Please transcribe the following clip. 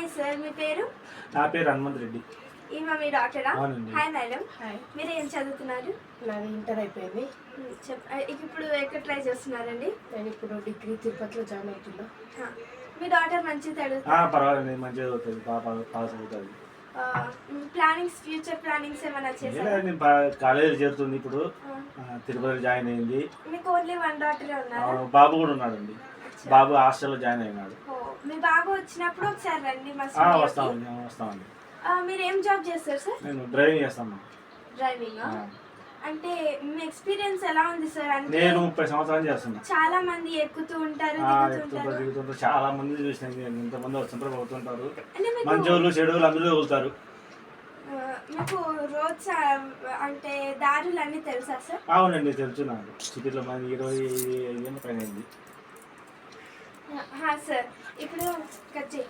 Hi sir, మీ పేరు? నా పేరు హనుమంత్ రెడ్డి. ఈమె మీ డాక్టరా? అవునండి. Hi madam. హాయ్, మీరు ఏం చదువుతున్నారు? నాది ఇంటర్ అయిపోయింది. ఇప్పుడు ఎక్కడ ట్రై చేస్తున్నారండి? నేను ఇప్పుడు డిగ్రీ తిరుపతిలో జాయిన్ అవుతున్నా. హా. మీ డాటర్ మంచిగా చదువుతారు? పర్వాలేదు, మంచిగా చదువుతుంది, పాస్ అవుతుంది. ప్లానింగ్స్, ఫ్యూచర్ ప్లానింగ్స్ ఏమైనా చేశారా? నేను కాలేజీ చేరుతుంది ఇప్పుడు. తిరుపతిలో జాయిన్ అయింది. మీకు ఓన్లీ వన్ డాటరే ఉన్నారా? బాబు కూడా ఉన్నాడండి. బాబు హాస్టల్లో జాయిన్ అయినాడు. మీ బాబు వచ్చినప్పుడు ఒకసారి రండి మా వస్తామండి. మీరు ఏం జాబ్ చేస్తారు సార్? నేను డ్రైవింగ్ చేస్తాను. డ్రైవింగ్ అంటే మీ ఎక్స్పీరియన్స్ ఎలా ఉంది సార్? అంటే నేను 30 సంవత్సరాలు చేస్తున్నా. చాలా మంది ఎక్కుతూ ఉంటారు, దిగుతుంటారు. చాలా మంది చూసినాను, ఇంతమంది వస్తుంటారు, పోతుంటారు. అంటే మీకు మంచోళ్ళు చెడువులు అందరూ వెళ్తారు. మీకు రోడ్స్ అంటే దారులు అన్నీ తెలుసా సార్? అవునండి, తెలుసు. నాకు సిటీలో మంది 25 ఏళ్ళ పైన అయింది. సార్ ఇప్పుడు కట్ చేయి.